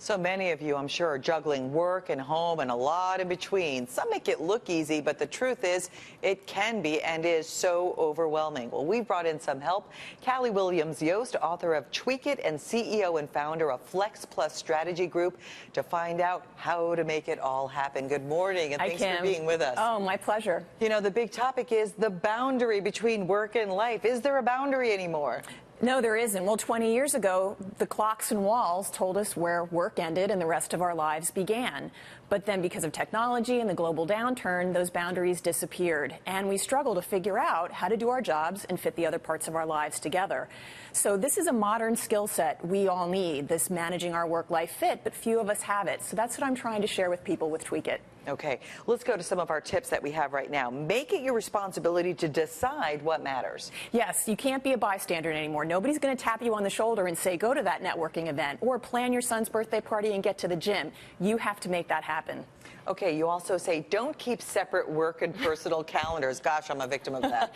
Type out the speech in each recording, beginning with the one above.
So many of you, I'm sure, are juggling work and home and a lot in between. Some make it look easy, but the truth is it can be and is so overwhelming. Well, we brought in some help. Cali Williams Yost, author of Tweak It and CEO and founder of Flex Plus Strategy Group, to find out how to make it all happen. Good morning, and thanks for being with us. Oh, my pleasure. You know, the big topic is the boundary between work and life. Is there a boundary anymore? No, there isn't. Well, 20 years ago, the clocks and walls told us where work ended and the rest of our lives began. But then because of technology and the global downturn, those boundaries disappeared. And we struggle to figure out how to do our jobs and fit the other parts of our lives together. So this is a modern skill set we all need, this managing our work-life fit, but few of us have it. So that's what I'm trying to share with people with Tweak It. Okay, let's go to some of our tips that we have right now. Make it your responsibility to decide what matters. Yes, you can't be a bystander anymore. Nobody's going to tap you on the shoulder and say, go to that networking event or plan your son's birthday party and get to the gym. You have to make that happen. Okay, you also say don't keep separate work and personal calendars. Gosh, I'm a victim of that.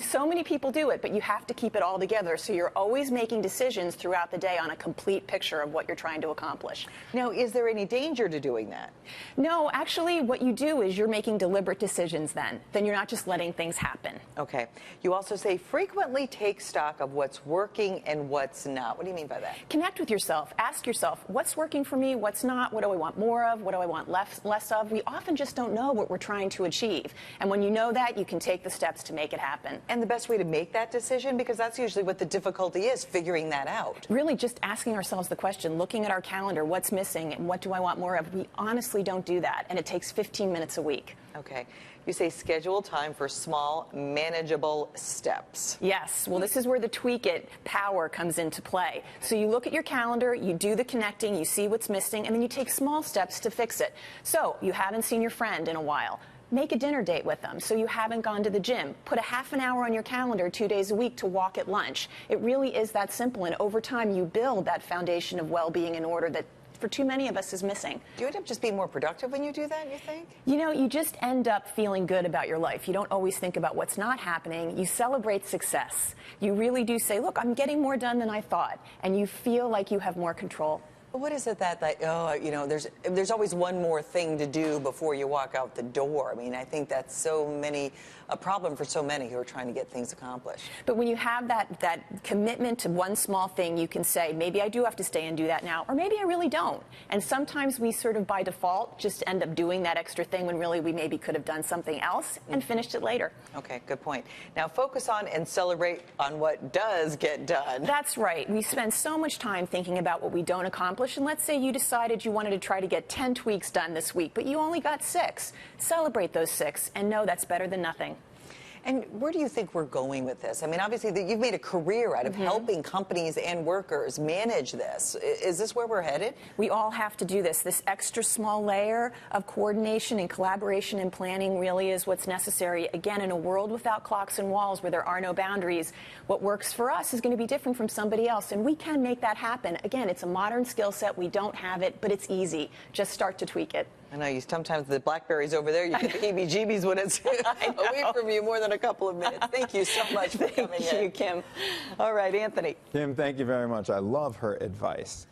So many people do it, but you have to keep it all together so you're always making decisions throughout the day on a complete picture of what you're trying to accomplish. Now, is there any danger to doing that? No, actually, what you do is you're making deliberate decisions then. Then you're not just letting things happen. Okay. You also say frequently take stock of what's working and what's not. What do you mean by that? Connect with yourself. Ask yourself, what's working for me, what's not, what do I want more of, what do I want less of? We often just don't know what we're trying to achieve. And when you know that, you can take the steps to make it happen. And the best way to make that decision, because that's usually what the difficulty is, figuring that out. Really just asking ourselves the question, looking at our calendar, what's missing and what do I want more of? We honestly don't do that, and it takes 15 minutes a week. Okay. You say schedule time for small, manageable steps. Yes. Well, this is where the Tweak It power comes into play. So you look at your calendar, you do the connecting, you see what's missing, and then you take small steps to fix it. So you haven't seen your friend in a while. Make a dinner date with them so you haven't gone to the gym. Put a half an hour on your calendar 2 days a week to walk at lunch. It really is that simple, and over time you build that foundation of well-being in order that for too many of us is missing. Do you end up just being more productive when you do that, you think? You know, you just end up feeling good about your life. You don't always think about what's not happening. You celebrate success. You really do say, look, I'm getting more done than I thought, and you feel like you have more control. But what is it that you know, there's always one more thing to do before you walk out the door? I mean, I think that's a problem for so many who are trying to get things accomplished. But when you have that commitment to one small thing, you can say, maybe I do have to stay and do that now, or maybe I really don't. And sometimes we sort of by default just end up doing that extra thing when really we maybe could have done something else and finished it later. Okay, good point. Now focus on and celebrate on what does get done. That's right. We spend so much time thinking about what we don't accomplish. And let's say you decided you wanted to try to get 10 tweaks done this week, but you only got 6. Celebrate those 6 and know that's better than nothing. And where do you think we're going with this? I mean, obviously, you've made a career out of helping companies and workers manage this. Is this where we're headed? We all have to do this. This extra small layer of coordination and collaboration and planning really is what's necessary. Again, in a world without clocks and walls where there are no boundaries, what works for us is going to be different from somebody else, and we can make that happen. Again, it's a modern skill set. We don't have it, but it's easy. Just start to tweak it. I know sometimes the blackberries over there, you get the heebie-jeebies when it's away from you more than a couple of minutes. Thank you so much for coming in. Thank you, Kim. All right, Anthony. Kim, thank you very much. I love her advice.